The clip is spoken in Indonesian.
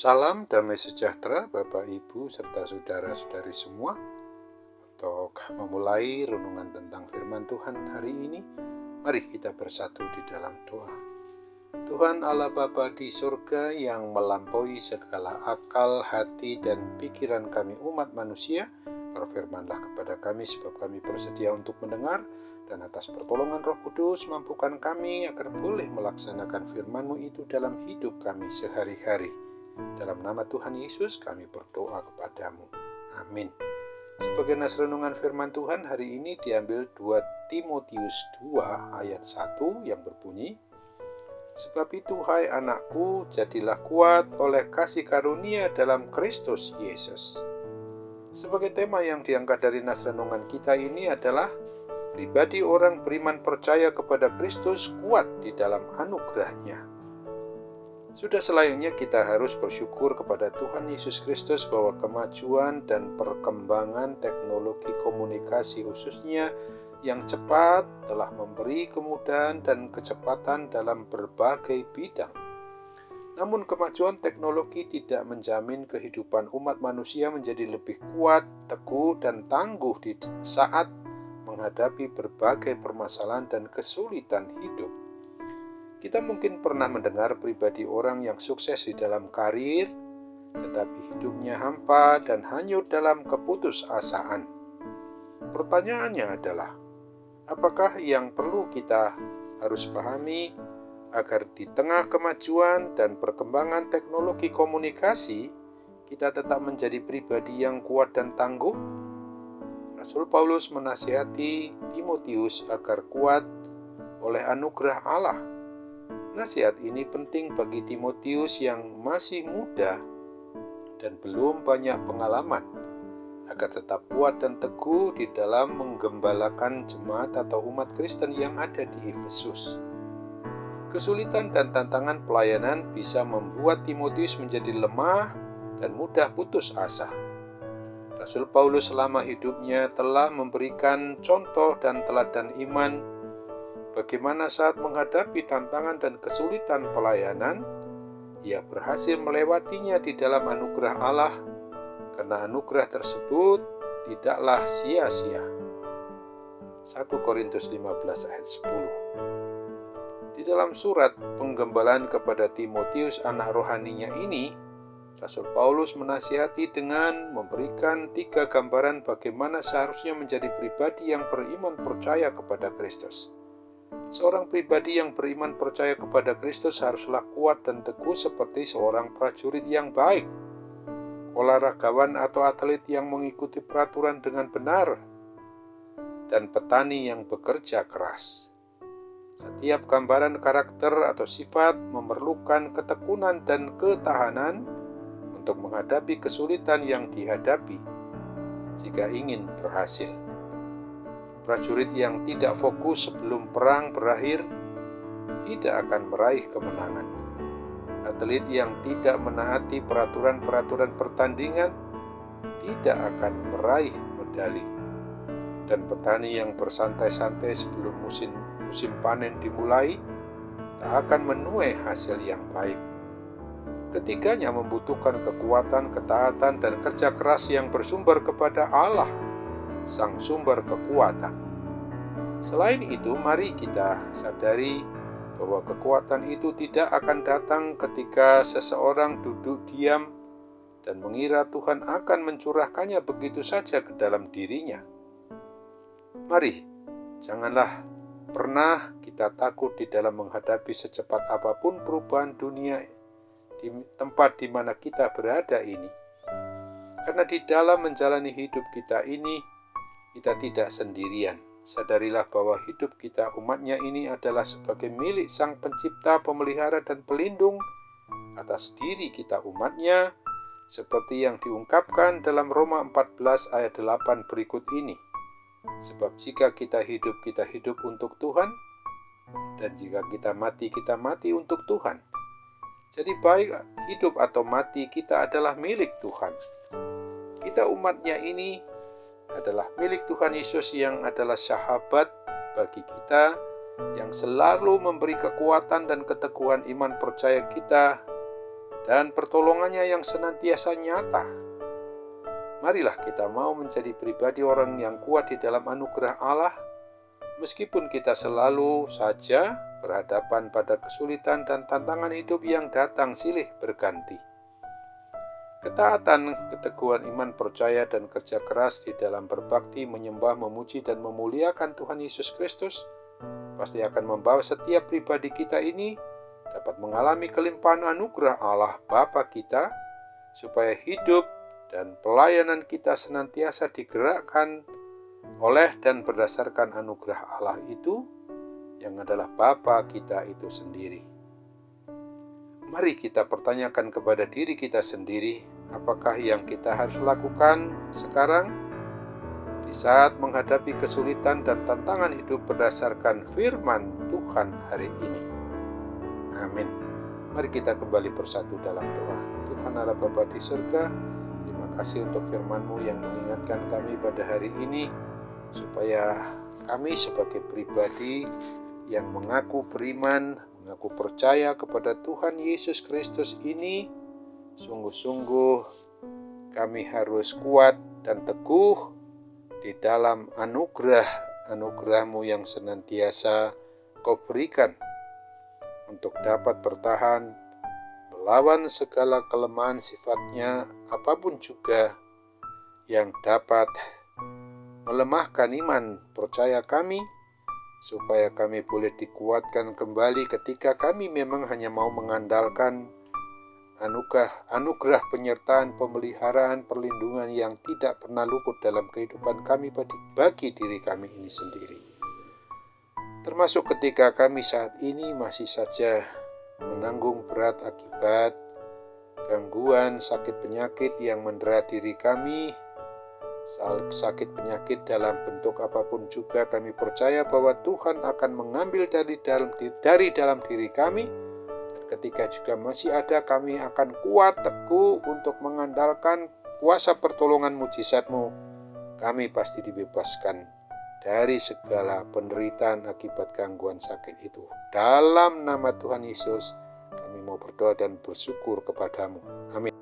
Salam damai sejahtera Bapak Ibu serta saudara-saudari semua. Untuk memulai renungan tentang firman Tuhan hari ini, mari kita bersatu di dalam doa. Tuhan Allah Bapa di surga yang melampaui segala akal, hati, dan pikiran kami umat manusia, berfirmanlah kepada kami sebab kami bersedia untuk mendengar, dan atas pertolongan Roh Kudus mampukan kami agar boleh melaksanakan firman-Mu itu dalam hidup kami sehari-hari. Dalam nama Tuhan Yesus kami berdoa kepadamu. Amin. Sebagai nas renungan firman Tuhan hari ini diambil 2 Timotius 2 ayat 1 yang berbunyi, "Sebab itu hai anakku, jadilah kuat oleh kasih karunia dalam Kristus Yesus." Sebagai tema yang diangkat dari nas renungan kita ini adalah pribadi orang beriman percaya kepada Kristus kuat di dalam anugerah-Nya. Sudah selayaknya kita harus bersyukur kepada Tuhan Yesus Kristus bahwa kemajuan dan perkembangan teknologi komunikasi khususnya yang cepat telah memberi kemudahan dan kecepatan dalam berbagai bidang. Namun kemajuan teknologi tidak menjamin kehidupan umat manusia menjadi lebih kuat, teguh, dan tangguh di saat menghadapi berbagai permasalahan dan kesulitan hidup. Kita mungkin pernah mendengar pribadi orang yang sukses di dalam karir, tetapi hidupnya hampa dan hanyut dalam keputusasaan. Pertanyaannya adalah, apakah yang perlu kita harus pahami agar di tengah kemajuan dan perkembangan teknologi komunikasi, kita tetap menjadi pribadi yang kuat dan tangguh? Rasul Paulus menasihati Timotius agar kuat oleh anugerah Allah. Nasihat ini penting bagi Timotius yang masih muda dan belum banyak pengalaman, agar tetap kuat dan teguh di dalam menggembalakan jemaat atau umat Kristen yang ada di Efesus. Kesulitan dan tantangan pelayanan bisa membuat Timotius menjadi lemah dan mudah putus asa. Rasul Paulus selama hidupnya telah memberikan contoh dan teladan iman bagaimana saat menghadapi tantangan dan kesulitan pelayanan, ia berhasil melewatinya di dalam anugerah Allah, karena anugerah tersebut tidaklah sia-sia. 1 Korintus 15 ayat 10. Di dalam surat penggembalaan kepada Timotius anak rohaninya ini, Rasul Paulus menasihati dengan memberikan 3 gambaran bagaimana seharusnya menjadi pribadi yang beriman percaya kepada Kristus. Seorang pribadi yang beriman percaya kepada Kristus haruslah kuat dan teguh seperti seorang prajurit yang baik, olahragawan atau atlet yang mengikuti peraturan dengan benar, dan petani yang bekerja keras. Setiap gambaran karakter atau sifat memerlukan ketekunan dan ketahanan untuk menghadapi kesulitan yang dihadapi jika ingin berhasil. Prajurit yang tidak fokus sebelum perang berakhir tidak akan meraih kemenangan. Atlet yang tidak menaati peraturan-peraturan pertandingan tidak akan meraih medali. Dan petani yang bersantai-santai sebelum musim panen dimulai tak akan menuai hasil yang baik. Ketiganya membutuhkan kekuatan, ketaatan, dan kerja keras yang bersumber kepada Allah, Sang sumber kekuatan. Selain itu, mari kita sadari bahwa kekuatan itu tidak akan datang ketika seseorang duduk diam dan mengira Tuhan akan mencurahkannya begitu saja ke dalam dirinya. Mari, janganlah pernah kita takut di dalam menghadapi secepat apapun perubahan dunia di tempat di mana kita berada ini. Karena di dalam menjalani hidup kita ini, kita tidak sendirian. Sadarilah bahwa hidup kita umatnya ini adalah sebagai milik Sang Pencipta, Pemelihara, dan Pelindung atas diri kita umatnya, seperti yang diungkapkan dalam Roma 14 ayat 8 berikut ini. Sebab jika kita hidup untuk Tuhan, dan jika kita mati untuk Tuhan. Jadi baik hidup atau mati kita adalah milik Tuhan. Kita umatnya ini adalah milik Tuhan Yesus yang adalah sahabat bagi kita, yang selalu memberi kekuatan dan keteguhan iman percaya kita dan pertolongannya yang senantiasa nyata. Marilah kita mau menjadi pribadi orang yang kuat di dalam anugerah Allah, meskipun kita selalu saja berhadapan pada kesulitan dan tantangan hidup yang datang silih berganti. Ketaatan, keteguhan iman, percaya, dan kerja keras di dalam berbakti, menyembah, memuji, dan memuliakan Tuhan Yesus Kristus pasti akan membawa setiap pribadi kita ini dapat mengalami kelimpahan anugerah Allah Bapa kita, supaya hidup dan pelayanan kita senantiasa digerakkan oleh dan berdasarkan anugerah Allah itu, yang adalah Bapa kita itu sendiri. Mari kita pertanyakan kepada diri kita sendiri, apakah yang kita harus lakukan sekarang di saat menghadapi kesulitan dan tantangan hidup berdasarkan firman Tuhan hari ini. Amin. Mari kita kembali bersatu dalam doa. Tuhan Allah Bapa di surga, terima kasih untuk firman-Mu yang mengingatkan kami pada hari ini, supaya kami sebagai pribadi yang mengaku beriman, mengaku percaya kepada Tuhan Yesus Kristus ini, sungguh-sungguh kami harus kuat dan teguh di dalam anugerah-Mu yang senantiasa Kau berikan, untuk dapat bertahan melawan segala kelemahan sifatnya apapun juga yang dapat melemahkan iman percaya kami, supaya kami boleh dikuatkan kembali ketika kami memang hanya mau mengandalkan anugerah penyertaan, pemeliharaan, perlindungan yang tidak pernah luput dalam kehidupan kami bagi diri kami ini sendiri. Termasuk ketika kami saat ini masih saja menanggung berat akibat gangguan sakit penyakit yang mendera diri kami, sakit penyakit dalam bentuk apapun juga, kami percaya bahwa Tuhan akan mengambil dari dalam diri kami, dan ketika juga masih ada, kami akan kuat teguh untuk mengandalkan kuasa pertolongan mujizat-Mu. Kami pasti dibebaskan dari segala penderitaan akibat gangguan sakit itu. Dalam nama Tuhan Yesus, kami mau berdoa dan bersyukur kepada-Mu. Amin.